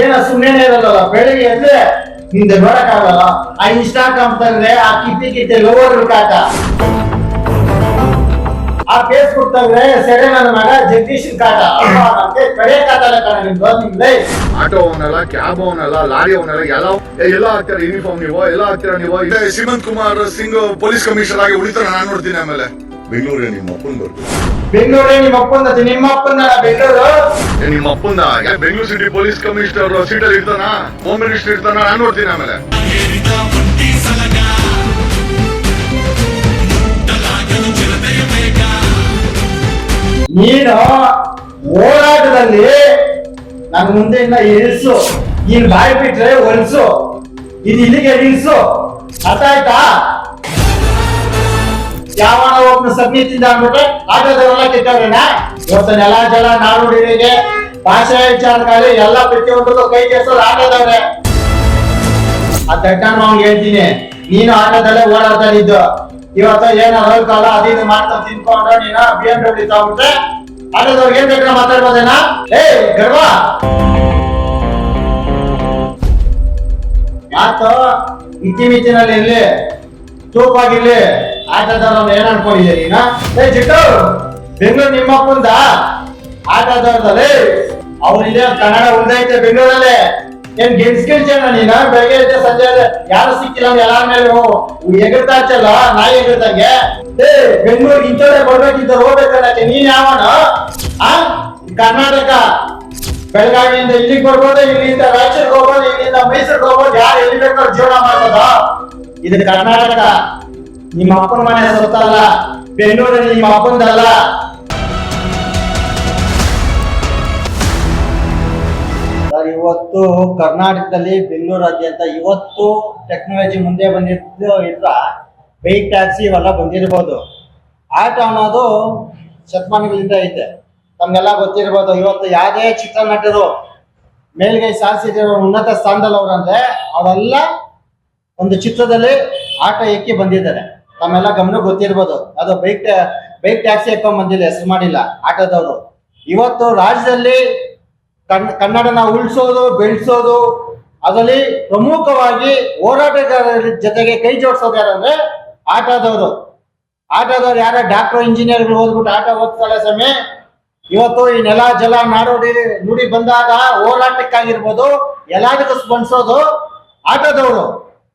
ಏನ ಸುಮ್ಮನೆ ಇರಲ್ಲ, ಬೆಳಿಗ್ಗೆ ಎದ್ರೆ ನಿಂದೆ ನೋಡಕ್ಕಾಗಲ್ಲ. ಆ ಇನ್ಸ್ಟಾಗ್ರಾಮ್ ತಂದ್ರೆ ಆ ಕಿತ್ತೆ ಲೋವರ್ ಕಾಟ, ಆ ಫೇಸ್ಬುಕ್ ತಂದ್ರೆ ಸೆರೆ ನನ್ನ ಮಗ ಜಗದೀಶ್ ಕಾಟ. ನಮ್ಗೆ ಕಡೆ ಕಾಟಲ್ಲ ಕಣ ನಿಮ್ದು. ಆಟೋ ಅವನಲ್ಲ, ಕ್ಯಾಬ್ ಅವನಲ್ಲ, ಲಾರಿ ಅವನಲ್ಲ, ಎಲ್ಲ ಹಾಕ್ತಾರೆ ಯೂನಿಫಾರ್ಮ್. ನೀವು ಎಲ್ಲ ಹಾಕ್ತೀರಾ ನೀವು. ಇದೆ ಶ್ರೀಮಂತ್ ಕುಮಾರ್ ಸಿಂಗ್ ಪೊಲೀಸ್ ಕಮಿಷನರ್ ಆಗಿ ಉಳಿತಾರ ನಾನು ನೋಡ್ತೀನಿ. ಆಮೇಲೆ ಬೆಂಗಳೂರೇ ನಿಮ್ಮ ಅಪ್ಪನ್ ಬರ್ತೀವಿ. ಬೆಂಗಳೂರೇ ನಿಮ್ಮ ಅಪ್ಪಂದ, ನಿಮ್ಮ ಅಪ್ಪಂದ ಬೆಂಗಳೂರು. ನಿಮ್ಮ ಅಪ್ಪಂದ ಬೆಂಗಳೂರು ಸಿಟಿ ಪೊಲೀಸ್ ಕಮಿಷನರ್ ಸೀಟಲ್ಲಿ ಇರ್ತಾನ, ಹೋಮ್ ಮಿನಿಸ್ಟರ್ ಇರ್ತಾನ, ನಾನು ನೋಡ್ತೀನಿ. ಆಮೇಲೆ ನೀನು ಹೋರಾಟದಲ್ಲಿ ನನ್ನ ಮುಂದೆ ಇನ್ನ ಇಳಿಸು, ನೀನ್ ಬಾಯಿ ಬಿಟ್ರೆ ಹೊಲ್ಸು, ಇದು ಇಲ್ಲಿಗೆ ನಿಲ್ಸು. ಅರ್ಥ ಆಯ್ತಾ? ಯಾವನ ಒಬ್ಬನ ಸಗ್ನಿತಿಂದ ಅಂದ್ಬಿಟ್ರೆ ಆಟೋದವರೆಲ್ಲ ಕೆಟ್ಟವ್ರೇನ? ಇವತ್ತು ನೆಲ ಜಲ ನಾಡುಡಿಗೆ ಭಾಷೆ ವಿಚಾರಕಾರಿ ಎಲ್ಲ ಪ್ರತಿಯೊಂದಕ್ಕೂ ಕೈ ಕೆಸೋದು ಆಟೋದವ್ರೆ. ಆ ದಡ್ಡ ಅವ್ನಿಗೆ ಹೇಳ್ತೀನಿ, ನೀನು ಆಟೋದಲ್ಲೇ ಓಡಾಡ್ತಾ ಇದ್ದು. ಇವತ್ತು ಏನ ರೋಲ್ ಕಾಲ ಅದಿದು ಮಾಡ್ಕೊಂಡು ತಿನ್ಕೊಂಡು ನೀನು BMW ತಗೊಂಡ್ಬಿಟ್ರೆ ಆಟೋದವ್ರಿಗೆ ಏನ್ ಬೇಕಾದ್ರೆ ಮಾತಾಡ್ಬೋದೇನಾ? ಗರ್ವ ಯಾಕೋ ಇತಿಮಿತಿನಲ್ಲಿ ಇರ್ಲಿ, ತೂಪಾಗಿರ್ಲಿ. ಆಟೋದವ್ರನ್ನ ಏನ್ ಅನ್ಕೊಂಡಿದ್ದೀರಿ ನೀನು? ಚಿಟ್ಟು, ಬೆಂಗಳೂರು ನಿಮ್ಮ ಅಪ್ಪಂದ ಆಟೋದವ್ರದಲ್ಲಿ ಅವ್ರಿದೆ ಕನ್ನಡ ಉಳ್ದೈತೆ ಬೆಂಗಳೂರಲ್ಲಿ. ಏನ್ ಗೆಲ್ಸ್ಕೇಳ್ಸಣ ನೀನು? ಬೆಳಗ್ಗೆ ಐತೆ ಸಂಜೆ ಯಾರು ಸಿಕ್ಕಿಲ್ಲ ಎಲ್ಲಾರ ಮೇಲೆ ಎಗರ್ತಾ ಇರ್ತಲ್ಲ, ನಾಯಿ ಎಗರ್ದಂಗೆ. ಬೆಂಗಳೂರಿಗೆ ಇಂಥವ್ರೆ ಬರ್ಬೇಕಿದ್ದ ಹೋಗ್ಬೇಕನ್ನಕ್ಕೆ ನೀನ್ ಯಾವನು? ಕರ್ನಾಟಕ ಬೆಳಗಾವಿಯಿಂದ ಇಲ್ಲಿಗೆ ಬರ್ಬೋದು, ಇಲ್ಲಿಂದ ರಾಯಚೂರಿಗೆ ಹೋಗ್ಬೋದು, ಇಲ್ಲಿಂದ ಮೈಸೂರಿಗೆ ಹೋಗ್ಬೋದು. ಯಾರು ಎಲ್ಲಿ ಬೇಕಾದ್ರೂ ಜೀವನ ಮಾಡ್ಬೋದ? ಇದು ಕರ್ನಾಟಕ. ನಿಮ್ಮ ಅಪ್ಪನ ಮನೆ ಸೊತ್ತಲ್ಲ, ಬೆಂಗಳೂರಲ್ಲಿ ನಿಮ್ಮ ಅಪ್ಪಂದಲ್ಲ. ಇವತ್ತು ಕರ್ನಾಟಕದಲ್ಲಿ ಬೆಂಗಳೂರಾದ್ಯಂತ ಇವತ್ತು ಟೆಕ್ನಾಲಜಿ ಮುಂದೆ ಬಂದಿದ್ದು ಇದ್ರ ಬೈಕ್ ಟ್ಯಾಕ್ಸಿ ಇವೆಲ್ಲ ಬಂದಿರ್ಬೋದು. ಆಟೋ ಅನ್ನೋದು ಶತಮಾನಗಳಿಂದ ಐತೆ, ತಮ್ಗೆಲ್ಲ ಗೊತ್ತಿರ್ಬೋದು. ಇವತ್ತು ಯಾವುದೇ ಚಿತ್ರನಟರು ಮೇಲ್ಗೈ ಸಾಧಿಸಿರೋ ಉನ್ನತ ಸ್ಥಾನದಲ್ಲಿ ಅವ್ರಂದ್ರೆ ಅವರೆಲ್ಲ ಒಂದು ಚಿತ್ರದಲ್ಲಿ ಆಟೋ ಎಕ್ಕಿ ಬಂದಿದ್ದಾರೆ. ತಮ್ಮೆಲ್ಲ ಗಮನ ಗೊತ್ತಿರ್ಬೋದು. ಅದು ಬೈಕ್ ಟ್ಯಾಕ್ಸಿ ಎಕ್ಕೊಂಡ್ ಬಂದಿಲ್ಲ, ಹೆಸರು ಮಾಡಿಲ್ಲ ಆಟೋದವರು. ಇವತ್ತು ರಾಜ್ಯದಲ್ಲಿ ಕನ್ನಡನ ಉಳಿಸೋದು ಬೆಳೆಸೋದು, ಅದರಲ್ಲಿ ಪ್ರಮುಖವಾಗಿ ಹೋರಾಟಗಾರರ ಜೊತೆಗೆ ಕೈ ಜೋಡಿಸೋದು ಯಾರಂದ್ರೆ ಆಟೋದವರು. ಆಟೋದವ್ರು ಯಾರ ಡಾಕ್ಟರ್ ಇಂಜಿನಿಯರ್ಗಳು ಓದ್ಬಿಟ್ಟು ಆಟೋ ಓದ್ತಾರೆ ಸಮಯ. ಇವತ್ತು ಈ ನೆಲ ಜಲ ನುಡಿ ಬಂದಾಗ ಹೋರಾಟಕ್ಕಾಗಿರ್ಬೋದು ಎಲ್ಲದಕ್ಕೂ ಸ್ಪಂದಿಸೋದು ಆಟೋದವರು,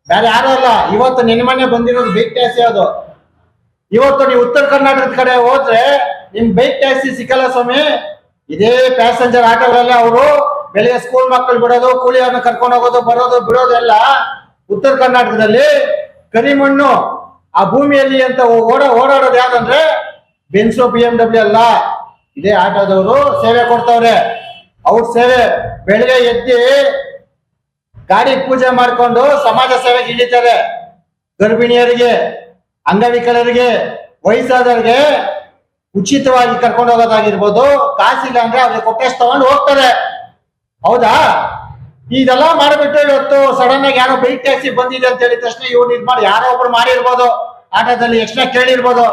ಬೇರೆ ಯಾರು ಅಲ್ಲ. ಇವತ್ತು ನೆನ್ಮನೆ ಬಂದಿರೋದು ಬೈಕ್ ಟ್ಯಾಕ್ಸಿ. ಅದು ಇವತ್ತು ನೀವು ಉತ್ತರ ಕರ್ನಾಟಕದ ಕಡೆ ಹೋದ್ರೆ ನಿಮ್ ಬೈಕ್ ಟ್ಯಾಕ್ಸಿ ಸಿಕ್ಕಲ್ಲ ಸ್ವಾಮಿ. ಇದೇ ಪ್ಯಾಸೆಂಜರ್ ಆಟೋಗಳಲ್ಲಿ ಅವರು ಬೆಳಿಗ್ಗೆ ಸ್ಕೂಲ್ ಮಕ್ಕಳು ಬಿಡೋದು, ಕೂಲಿಯವ್ರನ್ನ ಕರ್ಕೊಂಡು ಹೋಗೋದು, ಬರೋದು ಬಿಡೋದೆಲ್ಲ ಉತ್ತರ ಕರ್ನಾಟಕದಲ್ಲಿ ಕರಿಮಣ್ಣು ಆ ಭೂಮಿಯಲ್ಲಿ ಅಂತ ಓಡಾಡೋದು ಯಾಕಂದ್ರೆ ಬೆನ್ಸೋ BMW ಅಲ್ಲ, ಇದೇ ಆಟೋದವರು ಸೇವೆ ಕೊಡ್ತಾವ್ರೆ. ಅವ್ರ ಸೇವೆ ಬೆಳಿಗ್ಗೆ ಎದ್ದು ಗಾಡಿ ಪೂಜೆ ಮಾಡ್ಕೊಂಡು ಸಮಾಜ ಸೇವೆಗೆ ಇಳಿತಾರೆ. ಗರ್ಭಿಣಿಯರಿಗೆ, ಅಂಗವಿಕಲರಿಗೆ, ವಯಸ್ಸಾದವ್ರಿಗೆ ಉಚಿತವಾಗಿ ಕರ್ಕೊಂಡು ಹೋಗೋದಾಗಿರ್ಬೋದು. ಕಾಸಿಲ್ಲ ಅಂದ್ರೆ ಅವ್ರಿಗೆ ಕೊಟ್ಟೆಷ್ಟು ತಗೊಂಡು ಹೋಗ್ತಾರೆ. ಹೌದಾ? ಇದೆಲ್ಲ ಮಾಡಿಬಿಟ್ಟು ಇವತ್ತು ಸಡನ್ ಆಗಿ ಯಾರೋ ಬೈಕ್ ಟ್ಯಾಕ್ಸಿ ಬಂದಿದೆ ಅಂತ ಹೇಳಿದ ತಕ್ಷಣ ಇವ್ರು ಇದ್ ಮಾಡಿ ಯಾರೋ ಒಬ್ರು ಮಾಡಿರ್ಬೋದು, ಆಟೋದಲ್ಲಿ ಎಕ್ಸ್ಟ್ರಾ ಕೇಳಿರ್ಬೋದು.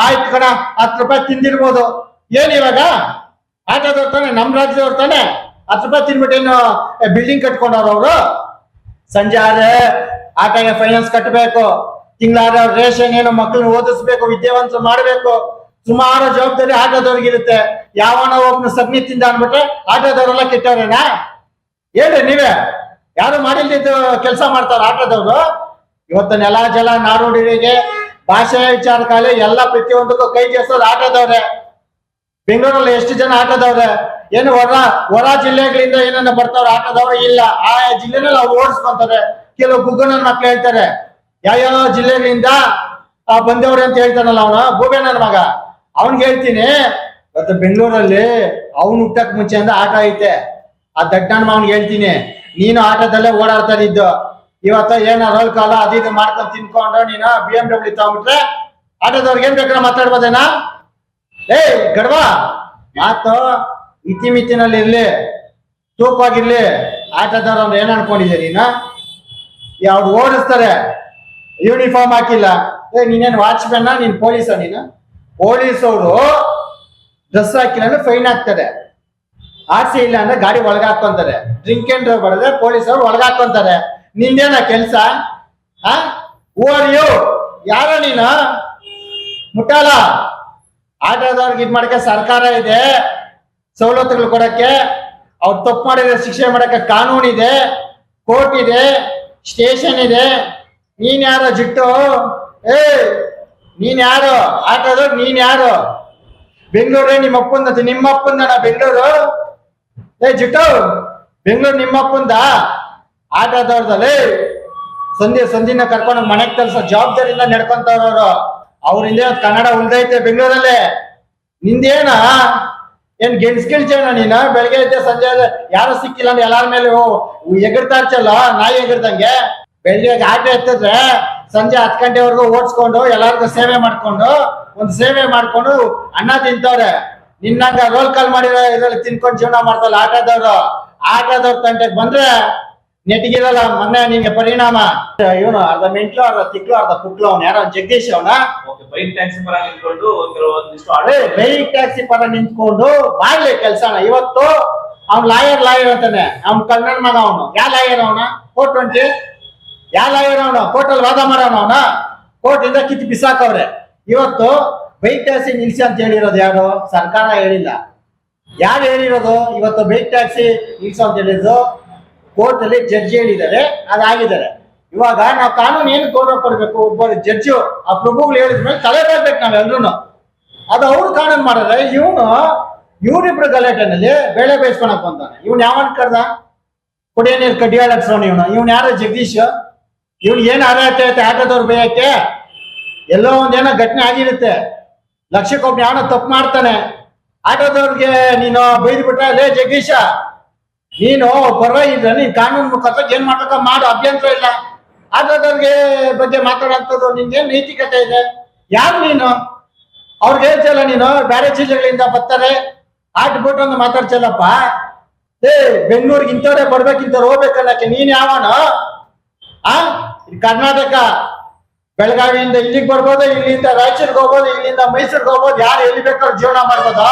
ಆಯ್ತು ಕಣ, 10 ರೂಪಾಯಿ ತಿಂದಿರ್ಬೋದು. ಏನ್ ಇವಾಗ ಆಟೋದವ್ರು ತಾನೆ, ನಮ್ ರಾಜ್ಯದವ್ರು ತಾನೆ 10 ರೂಪಾಯಿ ತಿನ್ಬಿಟ್ಟು ಏನು ಬಿಲ್ಡಿಂಗ್ ಕಟ್ಕೊಂಡವ್ರು ಅವರು? ಸಂಜೆ ಆದ್ರೆ ಆಟೋಗೆ ಫೈನಾನ್ಸ್ ಕಟ್ಟಬೇಕು, ತಿಂಗಳಾದ್ರೆ ಅವ್ರ ರೇಷನ್ ಏನು, ಮಕ್ಕಳನ್ನ ಓದಿಸ್ಬೇಕು, ವಿದ್ಯಾವಂತರು ಮಾಡ್ಬೇಕು. ಸುಮಾರು ಜವಾಬ್ದಾರಿ ಆಟೋದವ್ರಿಗಿರುತ್ತೆ. ಯಾವನ ಒಬ್ಬನ ಸಗ್ನಿತಿಂದ ಅಂದ್ಬಿಟ್ರೆ ಆಟೋದವ್ರೆಲ್ಲ ಕೆಟ್ಟವ್ರೇನಾ? ಹೇಳ್ರಿ ನೀವೇ. ಯಾರು ಮಾಡಿಲ್ದಿದ್ದು ಕೆಲಸ ಮಾಡ್ತಾರ ಆಟೋದವ್ರು. ಇವತ್ತು ನೆಲ ಜಲ ನಾಡುಡಿಗೆ ಭಾಷೆ ವಿಚಾರಕಾಲಿ ಎಲ್ಲ ಪ್ರತಿಯೊಂದಕ್ಕೂ ಕೈ ಜೋಡಿಸೋದು ಆಟೋದವ್ರೆ. ಬೆಂಗಳೂರಲ್ಲಿ ಎಷ್ಟು ಜನ ಆಟೋದವ್ರೆ? ಏನು ಹೊರ ಜಿಲ್ಲೆಗಳಿಂದ ಏನನ್ನ ಬರ್ತಾವ್ರ ಆಟೋದವ್ರು? ಇಲ್ಲ, ಆ ಜಿಲ್ಲೆನಲ್ಲಿ ಅವ್ರು ಓಡಿಸ್ಕೊಂತಾರೆ. ಕೆಲವು ಗುಗ್ಗನ ಮಕ್ಳು ಹೇಳ್ತಾರೆ ಯಾವ ಜಿಲ್ಲೆಗಳಿಂದ ಬಂದವ್ರೆ ಅಂತ ಹೇಳ್ತಾನಲ್ಲ ಅವನು ಭೂಮಿ ನನ್ನ ಮಗ. ಅವನ್ಗೆ ಹೇಳ್ತೀನಿ, ಇವತ್ತು ಬೆಂಗಳೂರಲ್ಲಿ ಅವನು ಹುಟ್ಟಕ್ ಮುಂಚೆ ಅಂದ ಆಟೋ ಐತೆ. ಆ ದಡ್ಡಣ್ಣ ಅವನ್ಗೆ ಹೇಳ್ತೀನಿ, ನೀನು ಆಟೋದಲ್ಲೇ ಓಡಾಡ್ತಾ ಇದ್ದು. ಇವತ್ತು ಏನ ರೋಲ್ ಕಾಲ ಅದಿದು ಮಾಡ್ಕೊಂಡು ತಿನ್ಕೊಂಡು ನೀನು BMW ತಗೊಂಡ್ಬಿಟ್ರೆ ಆಟೋದವ್ರಿಗೆ ಏನ್ ಬೇಕಾದ್ರೆ ಮಾತಾಡ್ಬೋದೇನಾ? ಗಡ್ವಾ ಮಾತು ಇತಿಮಿತಿನಲ್ಲಿ ಇರ್ಲಿ, ತೂಪಾಗಿರ್ಲಿ. ಆಟೋದವ್ರು ಅಂದ್ರೆ ಏನ್ ಅನ್ಕೊಂಡಿದ್ದೀರಿ ನೀನು? ಯಾವ್ದು ಓಡಿಸ್ತಾರೆ, ಯೂನಿಫಾರ್ಮ್ ಹಾಕಿಲ್ಲ. ನೀನೇನು ವಾಚ್ಮ್ಯಾನ, ನೀನ್ ಪೊಲೀಸ? ನೀನು ಪೊಲೀಸ್ ಅವರು ಡ್ರೆಸ್ ಹಾಕಿಲ್ಲ ಅಂದ್ರೆ ಫೈನ್ ಹಾಕ್ತಾರೆ. ಆರ್ಸಿ ಇಲ್ಲ ಅಂದ್ರೆ ಗಾಡಿ ಒಳಗೆ ಹಾಕೊಂತಾರೆ, ಡ್ರಿಂಕ್ ಅಂಡ್ ಡ್ರೈವ್ ಮಾಡಿದ್ರೆ ಪೊಲೀಸರು ಒಳಗೆ ಹಾಕೊಂತಾರೆ. ನಿಂದೇನ ಕೆಲ್ಸ? ಯು ಯಾರ ನೀನು? ಮುಟ್ಟಾಲ ಆಟೋದವ್ರಿಗೆ ಇದ್ ಮಾಡಕ್ಕೆ ಸರ್ಕಾರ ಇದೆ, ಸವಲತ್ತುಗಳು ಕೊಡಕ್ಕೆ. ಅವ್ರು ತಪ್ಪು ಮಾಡಿದ್ರೆ ಶಿಕ್ಷೆ ಮಾಡಕ್ಕೆ ಕಾನೂನು ಇದೆ, ಕೋರ್ಟ್ ಇದೆ, ಸ್ಟೇಷನ್ ಇದೆ. ನೀನ್ ಯಾರೋ ಜಿಟ್ಟು? ನೀನ್ ಯಾರು ಆಟೋದವ್ರು? ನೀನ್ ಯಾರು? ಬೆಂಗಳೂರೇ ನಿಮ್ಮ ಅಪ್ಪಂದ? ನಿಮ್ಮ ಅಪ್ಪಂದನ ಬೆಂಗಳೂರು? ಜಿಟ್ಟು, ಬೆಂಗಳೂರು ನಿಮ್ಮ ಅಪ್ಪಂದ? ಆಟೋದವ್ರದಲ್ಲಿ ಸಂಧಿನ ಕರ್ಕೊಂಡು ಮನೆಗೆ ತಲ್ಸೋ ಜವಾಬ್ದಾರಿಯಿಂದ ನಡ್ಕೊಂತವ್ರವ್ರು. ಅವ್ರಿಂದ ಕನ್ನಡ ಉಳ್ದೈತೆ ಬೆಂಗಳೂರಲ್ಲಿ. ನಿಂದೇನ ಏನ್ ಗೆಣಸ್ಕಿಳ್ಚೇನ ನೀನು? ಬೆಳಗ್ಗೆ ಇದ್ದೆ ಸಂಜೆ ಯಾರು ಸಿಕ್ಕಿಲ್ಲ ಅಂದ್ರೆ ಎಲ್ಲಾರ ಮೇಲೆ ಎಗರ್ತಾ ಇರ್ಚಲ್ಲ, ನಾಯಿ ಎಗರ್ದಂಗೆ. ಬೆಳಿಗ್ಗೆ ಆಟೋ ಎತ್ತಿದ್ರೆ ಸಂಜೆ 10 ಗಂಟೆವರೆಗೂ ಓಡಿಸ್ಕೊಂಡು ಎಲ್ಲಾರ್ಗು ಸೇವೆ ಮಾಡ್ಕೊಂಡು ಸೇವೆ ಮಾಡ್ಕೊಂಡು ಅನ್ನ ತಿಂತವ್ರೆ. ನಿನ್ನಂಗ ರೋಲ್ ಕಾಲ್ ಮಾಡಿರೋ ಇದ್ರಲ್ಲಿ ತಿನ್ಕೊಂಡು ಜೀವನ ಮಾಡ್ತಲ್ಲ ಆಟೋದವ್ರ ತಂಟೆಗೆ ಬಂದ್ರೆ ನೆಟ್ಗಿರಲ್ಲ. ಮೊನ್ನೆ ನಿನ್ಗೆ ಪರಿಣಾಮ. ಇವನು ಅರ್ಧ ಮೆಂಟ್ಲು, ಅರ್ಧ ತಿಕ್ಲು, ಅರ್ಧ ಪುಕ್ಲು. ಅವ್ನು ಯಾರೋ ಜಗದೀಶ್ ಅವನ ಬೈಕ್ ಟ್ಯಾಕ್ಸಿ ಪರ ನಿಂತ್ಕೊಂಡು ಬೈಕ್ ಟ್ಯಾಕ್ಸಿ ಪರ ನಿಂತ್ಕೊಂಡು ಮಾಡ್ಲಿ ಕೆಲ್ಸನ. ಇವತ್ತು ಅವ್ನ್ ಲಾಯರ್ ಅಂತಾನೆ. ಅವ್ನ್ ಕನ್ನಡ ಮಗ. ಅವನು ಯಾವ ಲಾಯರ್? ಅವನ ಕೋರ್ಟ್ 20 ಯಾವ ಲಾಯರ್? ಅವನು ಕೋರ್ಟಲ್ಲಿ ವಾದ ಮಾಡೋಣ. ಅವನ ಕೋರ್ಟ್ ಇಂದ ಕಿತ್ತು ಬಿಸಾಕವ್ರೆ. ಇವತ್ತು ಬೈಕ್ ಟ್ಯಾಕ್ಸಿ ನಿಲ್ಸಿ ಅಂತ ಹೇಳಿರೋದು ಯಾರು? ಸರ್ಕಾರ ಹೇಳಿಲ್ಲ. ಯಾರು ಹೇಳಿರೋದು? ಇವತ್ತು ಬೈಕ್ ಟ್ಯಾಕ್ಸಿ ನಿಲ್ಸು ಅಂತ ಹೇಳಿದ್ರು ಕೋರ್ಟ್ ಅಲ್ಲಿ ಜಡ್ಜಿ ಹೇಳಿದ್ದಾರೆ, ಅದಾಗಿದ್ದಾರೆ. ಇವಾಗ ನಾವು ಕಾನೂನು ಏನು ಗೌರವ ಕೊಡ್ಬೇಕು? ಒಬ್ಬ ಜಡ್ಜು ಆ ಪ್ರಭುಗಳು ಹೇಳಿದ್ಮೇಲೆ ತಲೆ ಬರ್ಬೇಕು ನಾವೆಲ್ರು. ಅದು ಅವ್ರು ಕಾನೂನು ಮಾಡಿದ್ರೆ ಇವನಿಬ್ರು ಗಲಾಟೆನಲ್ಲಿ ಬೇಳೆ ಬೇಯಿಸ್ಕೊಳಕ್ ಬಂತಾನೆ. ಇವ್ನು ಯಾವನ್ ಕರ್ದ? ಕುಡಿಯೋ ನೀರು ಕಡ್ಡಿಯಾಡಕ್ಸೋನು ಇವ್ನು ಯಾರೋ ಜಗದೀಶ್. ಇವ್ನು ಏನ್ ಆರೈತೆ ಆಟೋದವ್ರು ಬೇಯಕ್ಕೆ? ಎಲ್ಲೋ ಒಂದೇನೋ ಘಟನೆ ಆಗಿರುತ್ತೆ, ಲಕ್ಷಕ್ಕೊಬ್ಬ ಯಾವನೋ ತಪ್ಪು ಮಾಡ್ತಾನೆ. ಆಟೋದವ್ರಿಗೆ ನೀನು ಬೈದ್ಬಿಟ್ರೆ, ಲೇ ಜಗದೀಶ ನೀನು ಪರವಾಗಿಲ್ಲ, ನೀನ್ ಕಾನೂನು ಮುಖಾಂತರ ಏನ್ ಮಾಡ್ಬೇಕ ಮಾಡು, ಅಭ್ಯಂತರ ಇಲ್ಲ. ಆಟೋದವ್ರಿಗೆ ಬಗ್ಗೆ ಮಾತಾಡೋಂಥದ್ದು ನಿನ್ಗೇನ್ ನೈತಿಕತೆ ಇದೆ? ಯಾರು ನೀನು? ಅವ್ರಿಗೆ ಹೇಳ್ತಲ್ಲ ನೀನು ಬೇರೆ ಜಿಲ್ಲೆಗಳಿಂದ ಬರ್ತಾರೆ ಆಟ್ಬಿಟ್ಟು ಒಂದು ಮಾತಾಡ್ಸಲ್ಲಪ್ಪ. ಬೆಂಗಳೂರಿಗೆ ಇಂಥವ್ರೆ ಬರ್ಬೇಕಿಂತವ್ರು ಹೋಗ್ಬೇಕನ್ನಕ್ಕೆ ನೀನ್ ಯಾವನ? ಕರ್ನಾಟಕ ಬೆಳಗಾವಿಯಿಂದ ಇಲ್ಲಿಗೆ ಬರ್ಬೋದು, ಇಲ್ಲಿಂದ ರಾಯಚೂರ್ಗೆ ಹೋಗ್ಬೋದು, ಇಲ್ಲಿಂದ ಮೈಸೂರ್ಗೆ ಹೋಗ್ಬೋದು. ಯಾರು ಎಲ್ಲಿ ಬೇಕಾದ್ರೂ ಜೀವನ ಮಾಡ್ಬೋದಾ?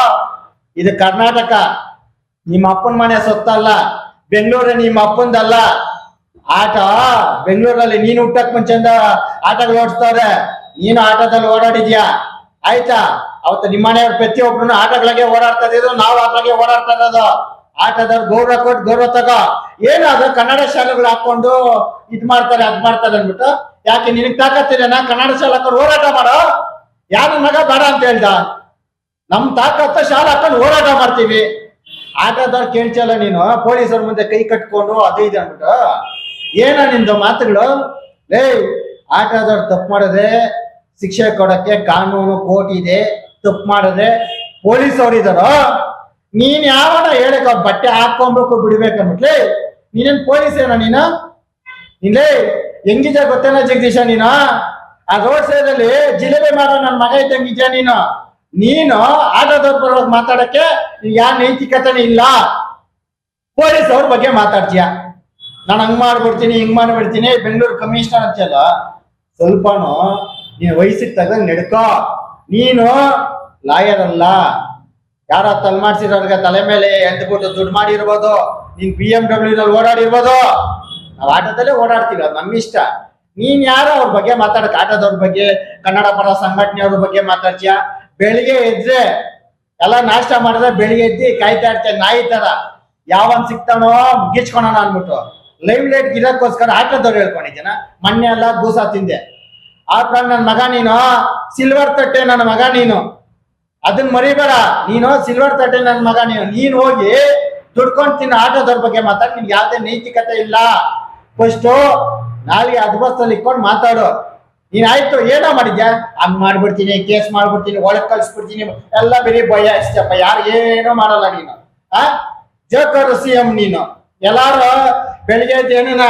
ಇದು ಕರ್ನಾಟಕ. ನಿಮ್ಮ ಅಪ್ಪನ ಮನೆ ಸೊತ್ತಲ್ಲ, ಬೆಂಗಳೂರು ನಿಮ್ಮ ಅಪ್ಪಂದಲ್ಲ. ಆಟ ಬೆಂಗಳೂರಲ್ಲಿ ನೀನು ಹುಟ್ಟಕ್ ಮುಂಚೆಯಿಂದ ಆಟಗಳು ಓಡಿಸ್ತವ್ರೆ. ನೀನು ಆಟದಲ್ಲಿ ಓಡಾಡಿದ್ಯಾ? ಆಯ್ತಾ? ಅವತ್ತು ನಿಮ್ಮ ಮನೆಯವ್ರ ಪ್ರತಿಯೊಬ್ರು ಆಟಗಳಿಗೆ ಓಡಾಡ್ತಾ ಇದ್ರು, ನಾವು ಆಟಗಳಿಗೆ ಓಡಾಡ್ತಾ ಇರೋದು. ಆಟದವ್ರು ಗೌರವ ಕೊಟ್ಟು ಗೌರವ ತಗೋ. ಏನಾದ್ರು ಕನ್ನಡ ಶಾಲೆಗಳು ಹಾಕೊಂಡು ಇದ್ ಮಾಡ್ತಾರೆ ಅದ್ ಮಾಡ್ತಾರೆ ಅಂದ್ಬಿಟ್ಟು ಯಾಕೆ ನಿನಗ್ ತಾಕತ್ತಿರೇನಾ? ಕನ್ನಡ ಶಾಲಕರು ಹೋರಾಟ ಮಾಡೋ. ಯಾರು ಮಗ ಬೇಡ ಅಂತ ಹೇಳ್ದ? ನಮ್ ತಾಕತ್ತ ಶಾಲೆ ಹಾಕೊಂಡು ಹೋರಾಟ ಮಾಡ್ತೀವಿ. ಆಟದವ್ರು ಕೇಳ್ಚಲ್ಲ ನೀನು ಪೊಲೀಸರ ಮುಂದೆ ಕೈ ಕಟ್ಕೊಂಡು ಅದು ಇದೆ ಅಂದ್ಬಿಟ್ಟು. ಏನ ನಿಂದು ಮಾತುಗಳು? ಆಟದವ್ರು ತಪ್ಪು ಮಾಡಿದ್ರೆ ಶಿಕ್ಷೆ ಕೊಡಕ್ಕೆ ಕಾನೂನು ಕೋರ್ಟ್ ಇದೆ. ತಪ್ಪು ಮಾಡಿದ್ರೆ ಪೊಲೀಸ್ ಅವ್ರಿದಾರೋ? ನೀನ್ ಯಾವನ ಹೇಳಕ್ ಅವ್ರ ಬಟ್ಟೆ ಹಾಕೊಂಡ್ಬೇಕು ಬಿಡ್ಬೇಕನ್ಬಿಟ್ಲಿ? ನೀನೇನ್ ಪೊಲೀಸ್ ಏನೋ ನೀನು? ಇಲ್ಲೇ ಹೆಂಗಿದ್ಯಾ ಗೊತ್ತೇನ ಜಗದೀಶ? ನೀನು ಆ ರೋಡ್ ಸೈಡ್ ಅಲ್ಲಿ ಜಿಲೇಬಿ ಮಾಡೋ ನನ್ ಮಗ ಇದ್ದಂಗಿದ್ಯಾ ನೀನು ಆಟೋದವ್ರ ಬರೋವಾಗ ಮಾತಾಡಕ್ಕೆ ಯಾರ ನೈತಿಕತೆನೇ ಇಲ್ಲ. ಪೊಲೀಸ್ ಅವ್ರ ಬಗ್ಗೆ ಮಾತಾಡ್ತೀಯ. ನಾನು ಹಂಗ್ ಮಾಡ್ಬಿಡ್ತೀನಿ ಹಿಂಗ್ ಮಾಡ್ಬಿಡ್ತೀನಿ. ಬೆಂಗಳೂರು ಕಮಿಷನರ್ ಅಂತಲ್ಲ, ಸ್ವಲ್ಪನು ನೀನು ವಯಸ್ಸಿಗೆ ತಗಂಗ್ ನಡ್ಕೋ. ನೀನು ಲಾಯರ್ ಅಲ್ಲ. ಯಾರ ತಲೆಮಾಡ್ಸಿರೋರ್ಗೆ ತಲೆ ಮೇಲೆ ಎಂಟ್ಬಿಟ್ಟು ದುಡ್ಡು ಮಾಡಿರ್ಬೋದು. ನೀನ್ BMW ನಲ್ಲಿ ಓಡಾಡಿರ್ಬೋದು. ನಾವು ಆಟೋದಲ್ಲೇ ಓಡಾಡ್ತೀವಿ, ಅದು ನಮ್ಮ ಇಷ್ಟ. ನೀನ್ ಯಾರೋ ಅವ್ರ ಬಗ್ಗೆ ಮಾತಾಡಕ್? ಆಟೋದವ್ರ ಬಗ್ಗೆ, ಕನ್ನಡ ಪರ ಸಂಘಟನೆಯವ್ರ ಬಗ್ಗೆ ಮಾತಾಡ್ತೀಯ? ಬೆಳಿಗ್ಗೆ ಎದ್ರೆ ಎಲ್ಲ ನಾಷ್ಟ ಮಾಡಿದ್ರೆ ಬೆಳಿಗ್ಗೆ ಎದ್ದಿ ಕಾಯ್ತಾ ಇರ್ತೇನೆ ನಾಯಿ ತರ. ಯಾವನ್ ಸಿಕ್ತಾನೋ ಮುಗಿಸ್ಕೊಳೋಣ ಅನ್ಬಿಟ್ಟು ಲೈವ್ ಲೈಟ್ ಗಿರಕ್ಕೋಸ್ಕರ ಆಟೋದವ್ರು ಹೇಳ್ಕೊಂಡಿದ್ದೀನ. ಮೊನ್ನೆ ಎಲ್ಲ ಗೂಸ ತಿಂದೆ. ಆತರ ನನ್ನ ಮಗ ನೀನು ಸಿಲ್ವರ್ ತಟ್ಟೆ ನನ್ನ ಮಗ ನೀನು. ಅದನ್ನ ಮರಿಬೇಡ. ನೀನು ಸಿಲ್ವರ್ ತಟ್ಟೆ ನನ್ನ ಮಗ ನೀನು ಹೋಗಿ ದುಡ್ಕೊಂಡು ತಿನ್ನ ಆಟೋದವ್ರ ಬಗ್ಗೆ ಮಾತಾಡಿ. ನಿನ್ಗೆ ಯಾವ್ದೇ ನೈತಿಕತೆ ಇಲ್ಲ. ಫಸ್ಟು ನಾಳೆಗೆ ಅದ್ಬಸ್ತಲ್ಲಿ ಇಟ್ಕೊಂಡು ಮಾತಾಡು. ನೀನ್ ಆಯ್ತು ಏನೋ ಮಾಡಿದ್ಯಾ? ಹಂಗ್ ಮಾಡ್ಬಿಡ್ತೀನಿ, ಕೇಸ್ ಮಾಡ್ಬಿಡ್ತೀನಿ, ಒಳಗ್ ಕಳ್ಸ್ಬಿಡ್ತೀನಿ, ಎಲ್ಲ ಬೇರೆ ಭಯ ಅಷ್ಟಪ್ಪ. ಯಾರು ಏನೋ ಮಾಡಲ್ಲ ನೀನು. ಜೋಕರ್ CM ನೀನು. ಎಲ್ಲಾರು ಬೆಳಿಗ್ಗೆ ಏನೇನ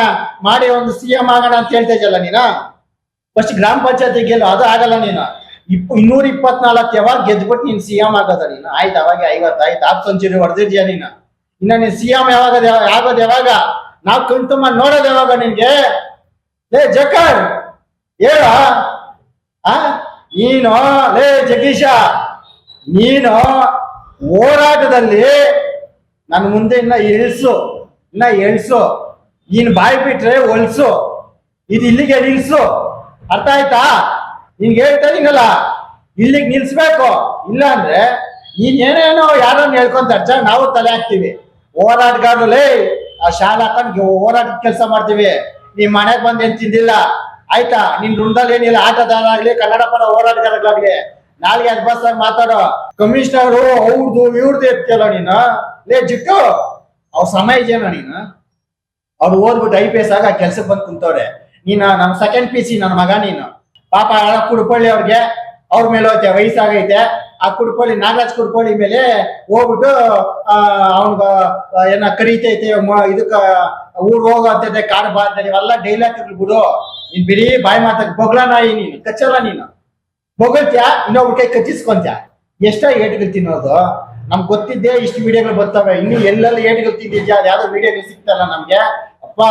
ಮಾಡಿ ಒಂದು CM ಆಗೋಣ ಅಂತ ಹೇಳ್ತಾ ಇದ್ದಲ್ಲ ನೀನು. ಫಸ್ಟ್ ಗ್ರಾಮ ಪಂಚಾಯತಿ ಗೆಲ್ಲು, ಅದು ಆಗಲ್ಲ ನೀನು. 224 ಯಾವಾಗ ಗೆದ್ಬಿಟ್ಟು ನೀನ್ CM ಆಗೋದ ನೀನು? ಆಯ್ತು, ಅವಾಗ 50 ಆಯ್ತು, ಹಾಫ್ ಸೆಂಚುರಿ ಹೊಡೆದಿದ್ಯಾ ನೀನು. ಇನ್ನ ನೀನ್ CM ಆಗೋದು ಯಾವಾಗ? ನಾವು ಕಣ್ತುಂಬ ನೋಡೋದು ಯಾವಾಗ ನಿನ್ಗೆ? ಜಕರ್ ಹೇಳ. ನೀನು ಜಗೀಶ, ನೀನು ಹೋರಾಟದಲ್ಲಿ ನನ್ನ ಮುಂದೆ ಇನ್ನ ಎಳ್ಸು ನೀನ್ ಬಾಯಿ ಬಿಟ್ರೆ ಹೊಲ್ಸು, ಇದು ಇಲ್ಲಿಗೆ ನಿಲ್ಸು. ಅರ್ಥ ಆಯ್ತಾ? ನಿನ್ಗೆ ಹೇಳ್ತಾ ಇದೀನಲ್ಲ, ಇಲ್ಲಿಗೆ ನಿಲ್ಸ್ಬೇಕು. ಇಲ್ಲ ಅಂದ್ರೆ ನೀನ್ ಏನೇನೋ ಯಾರನ್ನ ಹೇಳ್ಕೊಂತ ನಾವು ತಲೆ ಹಾಕ್ತಿವಿ. ಹೋರಾಟಗಾರರಲ್ಲೇ ಆ ಶಾಲೆ ಹಾಕೊಂಡು ಹೋರಾಟದ ಕೆಲಸ ಮಾಡ್ತೀವಿ. ನಿಮ್ ಮನೆಗ್ ಬಂದ್ ಏನ್ ತಿಂದಿಲ್ಲ ಆಯ್ತಾ? ನಿನ್ ಋಣದಲ್ಲಿ ಏನಿಲ್ಲ, ಆಟಗಾರ ಆಗ್ಲಿ ಕನ್ನಡ ಪರ ಹೋರಾಟಗಾರಗಳಾಗ್ಲಿ ನಾಳೆಗೆ ಅಡ್ಬಾಸ್ ಆಗಿ ಮಾತಾಡೋ. ಕಮಿಷನರು ಇವ್ರದ್ದು ಎತ್ತಲ್ಲ ನೀನು. ಲೇ ಜಿಟ್ಟು, ಅವ್ರ ಸಮಯ ಇದೆಯೇನೋ ನೀನು? ಅವ್ರು ಓದ್ಬಿಟ್ಟು IPS ಆಗ ಕೆಲ್ಸಕ್ಕೆ ಬಂದು ಕುಂತವ್ರೆ. ನೀನು ನಮ್ಮ ಸೆಕೆಂಡ್ PC ನನ್ನ ಮಗ ನೀನು. ಪಾಪ ಕುಡ್ಪಳ್ಳಿ ಅವ್ರಿಗೆ ಅವ್ರ ಮೇಲೆ ಹೋಯ್ತೆ, ವಯಸ್ಸಾಗೈತೆ. ಆ ಕುಡ್ಪಳ್ಳಿ ನಾಗರಾಜ್ ಕುಡ್ಪಳ್ಳಿ ಮೇಲೆ ಹೋಗ್ಬಿಟ್ಟು ಅವನ್ಗ ಏನ ಕರೀತೈತೆ ಇದಕ್ಕ ಊರ್ ಹೋಗತ್ತೈತೆ ಕಾಡು ಬಾ ಅಂತ ನೀವೆಲ್ಲ ಡೈಲಾಗ್ ಬಿಡು. ನೀನ್ ಬಿಡಿ ಬಾಯಿ ಮಾತಾಡ್ ಬೊಗ್ಲ ನಾಯಿ ನೀನು, ಕಚ್ಚಲ್ಲ ನೀನು. ಬೊಗಳ್ತ್ಯಾ, ಇನ್ನೊಬ್ರ ಕೈ ಕಚ್ಚಿಸ್ಕೊಂತ್ಯಾ. ಎಷ್ಟ ಏಟ್ಗಳು ತಿನ್ನೋದು? ನಮ್ಗೆ ಗೊತ್ತಿದ್ದೆ ಇಷ್ಟು ವಿಡಿಯೋಗಳು ಬರ್ತವೆ. ಇನ್ನು ಎಲ್ಲೆಲ್ಲ ಏಟ್ಗಳು ತಿಂದಿದ್ಯಾ? ಯಾವ್ದೋ ವಿಡಿಯೋಗಳು ಸಿಗ್ತಲ್ಲ ನಮ್ಗೆ. ಅಪ್ಪ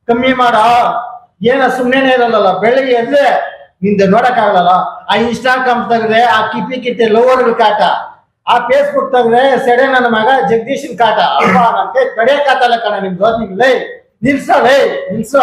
ಕಮ್ಮಿ ಮಾಡ. ಏನ ಸುಮ್ಮನೆ ಇರಲ್ಲ, ಬೆಳಿಗ್ಗೆ ಎದ್ರೆ ನಿಂದ ನೋಡಕ್ ಆಗಲ್ಲ. ಆ ಇನ್ಸ್ಟಾಗ್ರಾಮ್ ತೆಗ್ರೆ ಆ ಕಿತ್ತೆ ಲವರ್ಗಳ ಕಾಟ, ಆ ಫೇಸ್ಬುಕ್ ತೆಗ್ರೆ ಸೆಡೆ ನನ್ನ ಮಗ ಜಗದೀಶನ್ ಕಾಟ. ಅಪ್ಪ ನನ್ ಕೈ ತಡೆಯಕ್ಕಾಗಲ್ಲ ಕಣ ನಿಮ್ದು. ನಿಲ್ಸ ನಿಲ್ಸ.